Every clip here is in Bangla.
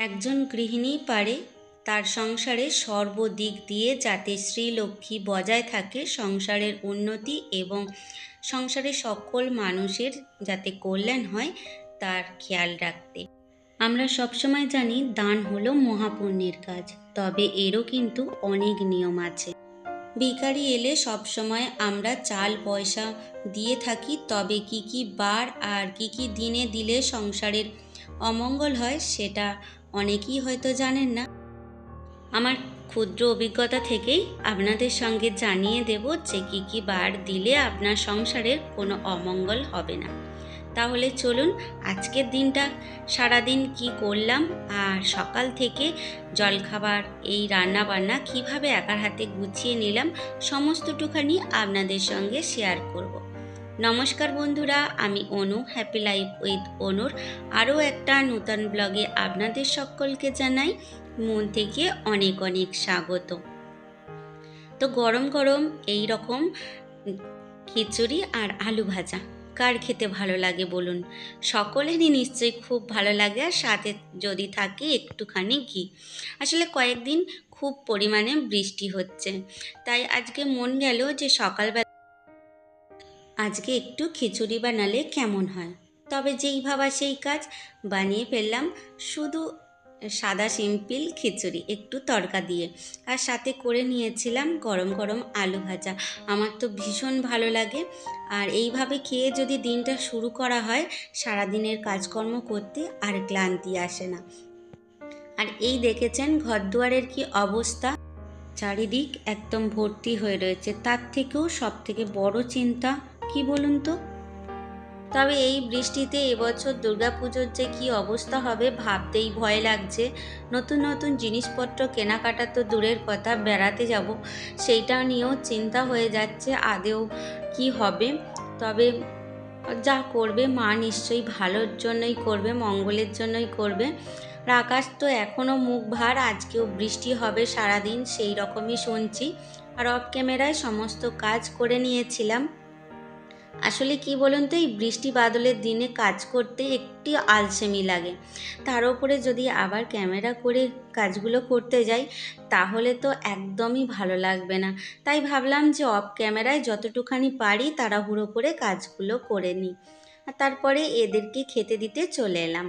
একজন গৃহিণী পারে তার সংসারে সর্বদিক দিয়ে যাতে শ্রীলক্ষ্মী বজায় থাকে, সংসারের উন্নতি এবং সংসারের সকল মানুষের যাতে কল্যাণ হয় তার খেয়াল রাখতে। আমরা সবসময় জানি দান হলো মহাপুণ্যের কাজ, তবে এরও কিন্তু অনেক নিয়ম আছে। ভিখারি এলে সবসময় আমরা চাল পয়সা দিয়ে থাকি, তবে কি কি বার আর কি কি দিনে দিলে সংসারের অমঙ্গল হয় সেটা অনেকেই হয়তো জানেন না। আমার ক্ষুদ্র অভিজ্ঞতা থেকেই আপনাদের সঙ্গে জানিয়ে দেব যে কি কি বার দিলে আপনার সংসারের কোনো অমঙ্গল হবে না। তাহলে চলুন আজকের দিনটা সারাদিন কি করলাম আর সকাল থেকে জলখাবার এই রান্না বান্না কিভাবে একার হাতে গুছিয়ে নিলাম সমস্তটুখানি আপনাদের সঙ্গে শেয়ার করব। নমস্কার বন্ধুরা, আমি অনু, হ্যাপি লাইফ উইথ অনুর আরও একটা নতুন ব্লগে আপনাদের সকলকে জানাই মন থেকে অনেক অনেক স্বাগত। তো গরম গরম এই রকম খিচুড়ি আর আলু ভাজা কার খেতে ভালো লাগে বলুন? সকলেরই নিশ্চয়ই খুব ভালো লাগে, আর সাথে যদি থাকে একটুখানি ঘি। আসলে কয়েকদিন খুব পরিমাণে বৃষ্টি হচ্ছে, তাই আজকে মন গেল যে সকালবেলা আজকে একটু খিচুড়ি বানালে কেমন হয়। তবে যেই ভাবা সেই কাজ, বানিয়ে ফেললাম শুধু সাদা সিম্পল খিচুড়ি একটু তড়কা দিয়ে, আর সাথে করে নিয়েছিলাম গরম গরম আলু ভাজা। আমার তো ভীষণ ভালো লাগে, আর এইভাবে খেয়ে যদি দিনটা শুরু করা হয় সারাদিনের কাজকর্ম করতে আর ক্লান্তি আসে না। আর এই দেখেছেন ঘরদুয়ারের কি অবস্থা, চারিদিক একদম ভর্তি হয়ে রয়েছে। তার থেকেও সব থেকে বড় চিন্তা কি বলুন তো? তবে এই বৃষ্টিতে এবছর দুর্গাপুজোর যে কী অবস্থা হবে ভাবতেই ভয় লাগছে। নতুন নতুন জিনিসপত্র কেনাকাটা তো দূরের কথা, বেড়াতে যাব সেইটা নিয়েও চিন্তা হয়ে যাচ্ছে আদেও কি হবে। তবে যা করবে মা নিশ্চয়ই ভালোর জন্যই করবে, মঙ্গলের জন্যই করবে। আর আকাশ তো এখনও মুখ ভার, আজকেও বৃষ্টি হবে সারাদিন সেই রকমই শুনছি। আর অফ ক্যামেরায় সমস্ত কাজ করে নিয়েছিলাম। আসলে কি বলুন তো, এই বৃষ্টি বাদলের দিনে কাজ করতে একটু আলসেমি লাগে, তার উপরে যদি আবার ক্যামেরা করে কাজগুলো করতে যাই তাহলে তো একদমই ভালো লাগবে না। তাই ভাবলাম যে অফ ক্যামেরায় যতটুখানি পারি তাড়াহুড়ো করে কাজগুলো করে নিই। আর তারপরে এদেরকে খেতে দিতে চলে এলাম।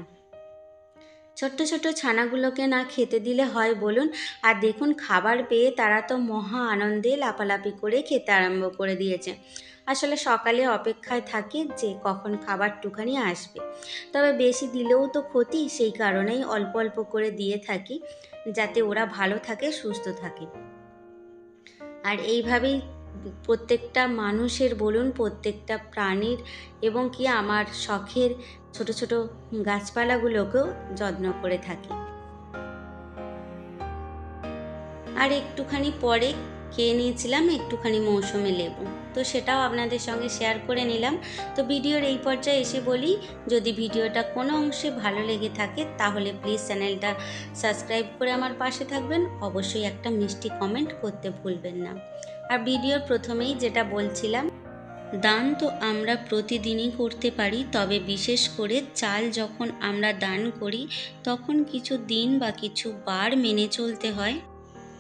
ছোট্ট ছোট্ট ছানাগুলোকে না খেতে দিলে হয় বলুন? আর দেখুন খাবার পেয়ে তারা তো মহা আনন্দে লাপালাপি করে খেতে আরম্ভ করে দিয়েছে। আসলে সকালে অপেক্ষায় থাকে যে কখন খাবারটুখানি আসবে, তবে বেশি দিলেও তো ক্ষতি, সেই কারণেই অল্প অল্প করে দিয়ে থাকি যাতে ওরা ভালো থাকে, সুস্থ থাকে। আর এইভাবেই প্রত্যেকটা মানুষের বলুন, প্রত্যেকটা প্রাণীর এবং কি আমার শখের ছোট ছোট গাছপালাগুলোকেও যত্ন করে থাকি। আর একটুখানি পরে খেয়ে নিয়েছিলাম একটুখানি মৌসুমি লেবু, তো সেটাও আপনাদের সঙ্গে শেয়ার করে নিলাম। তো ভিডিওর এই পর্যায়ে এসে বলি, যদি ভিডিওটা কোনো অংশে ভালো লেগে থাকে তাহলে প্লিজ চ্যানেলটা সাবস্ক্রাইব করে আমার পাশে থাকবেন, অবশ্যই একটা মিষ্টি কমেন্ট করতে ভুলবেন না। আর ভিডিওর প্রথমেই যেটা বলছিলাম, দান তো আমরা প্রতিদিনই করতে পারি, তবে বিশেষ করে চাল যখন আমরা দান করি তখন কিছু দিন বা কিছু বার মেনে চলতে হয়।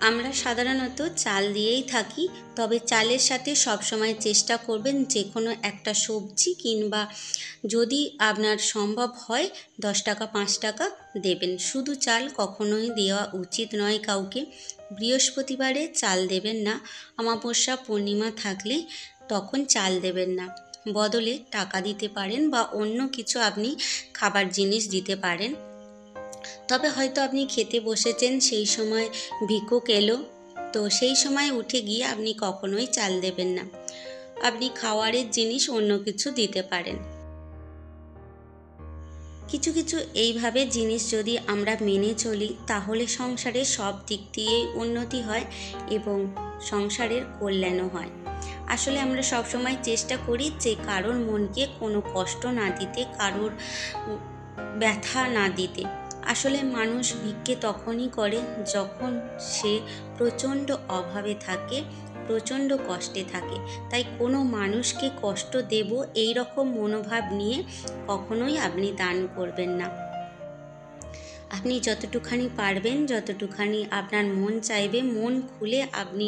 আমরা সাধারণত চাল দিয়েই থাকি, তবে চালের সাথে সবসময় চেষ্টা করবেন যে কোনো একটা সবজি কিংবা যদি আপনার সম্ভব হয় 10 টাকা 5 টাকা দেবেন। শুধু চাল কখনোই দেওয়া উচিত নয় কাউকে। বৃহস্পতিবারে চাল দেবেন না, অমাবস্যা পূর্ণিমা থাকলে তখন চাল দেবেন না, বদলে টাকা দিতে পারেন বা অন্য কিছু আপনি খাবার জিনিস দিতে পারেন। তবে হয়তো আপনি খেতে বসেছেন, সেই সময় ভিক্ষুক এলো, তো সেই সময় উঠে গিয়ে আপনি কখনোই চাল দেবেন না, আপনি খাওয়ারের জিনিস অন্য কিছু দিতে পারেন। কিছু কিছু এইভাবে জিনিস যদি আমরা মেনে চলি তাহলে সংসারের সব দিক দিয়েই উন্নতি হয় এবং সংসারের কল্যাণও হয়। আসলে আমরা সবসময় চেষ্টা করি যে কারোর মনকে কোনো কষ্ট না দিতে, কারোর ব্যথা না দিতে। আসলে মানুষ ভিক্ষে তখনই করে যখন সে প্রচণ্ড অভাবে থাকে, প্রচণ্ড কষ্টে থাকে। তাই কোনো মানুষকে কষ্ট দেব এই রকম মনোভাব নিয়ে কখনোই আপনি দান করবেন না। আপনি যতটুখানি পারবেন, যতটুখানি আপনার মন চাইবে, মন খুলে আপনি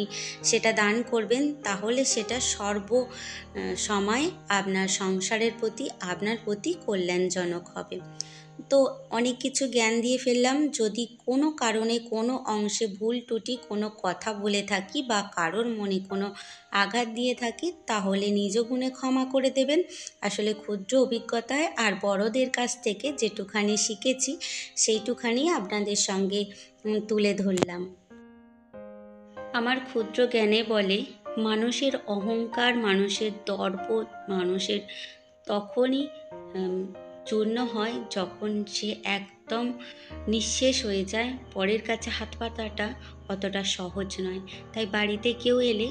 সেটা দান করবেন, তাহলে সেটা সময় আপনার সংসারের প্রতি, আপনার প্রতি কল্যাণজনক হবে। তো অনেক কিছু জ্ঞান দিয়ে ফেললাম। যদি কোনো কারণে কোনো অংশে ভুল ত্রুটি কোনো কথা বলে থাকি বা কারোর মনে কোনো আঘাত দিয়ে থাকি, তাহলে নিজ গুণে ক্ষমা করে দেবেন। আসলে ক্ষুদ্র অভিজ্ঞতায় আর বড়দের কাছ থেকে যেটুখানি শিখেছি সেইটুখানি আপনাদের সঙ্গে তুলে ধরলাম। আমার ক্ষুদ্র জ্ঞানে বলে, মানুষের অহংকার, মানুষের দর্প, মানুষের তখনই চূর্ণ হয় যখন সে একদম নিঃশেষ হয়ে যায়। পরের কাছে হাত পাতাটা অতটা সহজ নয়। তাই বাড়িতে কেউ এলে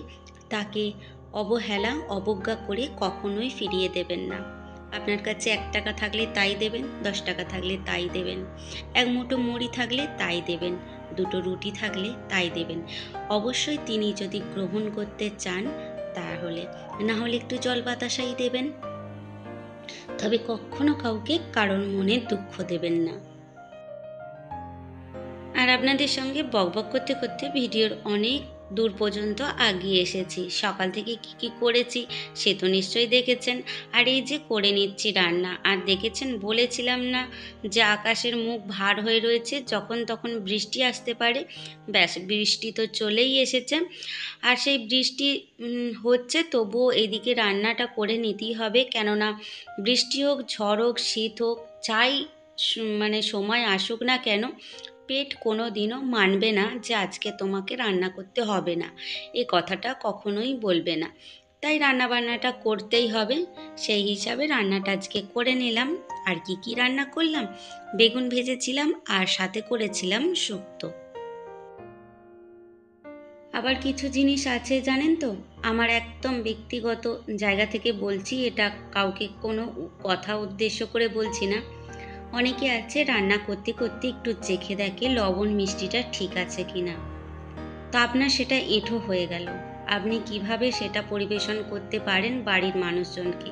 তাকে অবহেলা, অবজ্ঞা করে কখনোই ফিরিয়ে দেবেন না। আপনার কাছে 1 টাকা থাকলে তাই দেবেন, 10 টাকা থাকলে তাই দেবেন, 1 মুঠো মুড়ি থাকলে তাই দেবেন, 2টো রুটি থাকলে তাই দেবেন। অবশ্যই তিনি যদি গ্রহণ করতে চান তাহলে, না হলে একটু জল বাতাসাই দেবেন। তবে কখনো কাউকে কারোর মনে দুঃখ দেবেন না। আর আপনাদের সঙ্গে বকবক করতে করতে ভিডিওর অনেক দূর পর্যন্ত আগিয়ে এসেছি। সকাল থেকে কি করেছি সে তো নিশ্চয়ই দেখেছেন। আর এই যে করে নিচ্ছি রান্না, আর দেখেছেন বলেছিলাম না যে আকাশের মুখ ভার হয়ে রয়েছে, যখন তখন বৃষ্টি আসতে পারে। ব্যাস, বৃষ্টি তো চলেই এসেছে। আর সেই বৃষ্টি হচ্ছে, তবুও এদিকে রান্নাটা করে নিতেই হবে। কেননা বৃষ্টি হোক, ঝড় হোক, শীত হোক, যাই সময় আসুক না কেন, পেট কোনো দিনও মানবে না যে আজকে তোমাকে রান্না করতে হবে না, এ কথাটা কখনোই বলবে না। তাই রান্নাবান্নাটা করতেই হবে। সেই হিসাবে রান্নাটা আজকে করে নিলাম। আর কি রান্না করলাম, বেগুন ভেজেছিলাম আর সাথে করেছিলাম শুক্তো। আবার কিছু জিনিস আছে জানেন তো, আমার একদম ব্যক্তিগত জায়গা থেকে বলছি, এটা কাউকে কোনো কথা উদ্দেশ্য করে বলছি না। অনেকে আছে রান্না করতে করতে একটু চেখে দেখে লবণ মিষ্টিটা ঠিক আছে কিনা। তো আপনার সেটা এঁঠো হয়ে গেল। আপনি কিভাবে সেটা পরিবেশন করতে পারেন বাড়ির মানুষজনকে,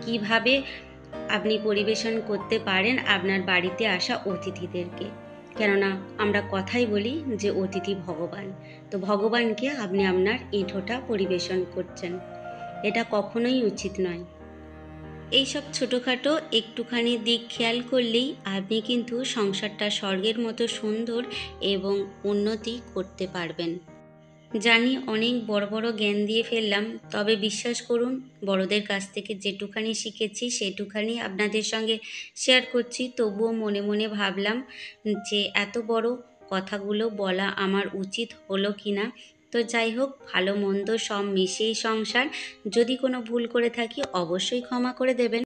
কিভাবে আপনি পরিবেশন করতে পারেন আপনার বাড়িতে আসা অতিথিদেরকে। কেননা আমরা কথাই বলি যে অতিথি ভগবান। তো ভগবানকে আপনি আপনার এঁঠোটা পরিবেশন করছেন, এটা কখনোই উচিত নয়। এইসব ছোটোখাটো একটুখানি দিক খেয়াল করলেই আপনি কিন্তু সংসারটা স্বর্গের মতো সুন্দর এবং উন্নতি করতে পারবেন। জানি অনেক বড় বড় জ্ঞান দিয়ে ফেললাম, তবে বিশ্বাস করুন, বড়দের কাছ থেকে যেটুখানি শিখেছি সেটুখানি আপনাদের সঙ্গে শেয়ার করছি। তবুও মনে মনে ভাবলাম যে এত বড় কথাগুলো বলা আমার উচিত হলো কি না। তো যাই হোক, ভালো মন্দ সব মিশিয়েই সংসার। যদি কোনো ভুল করে থাকি অবশ্যই ক্ষমা করে দেবেন।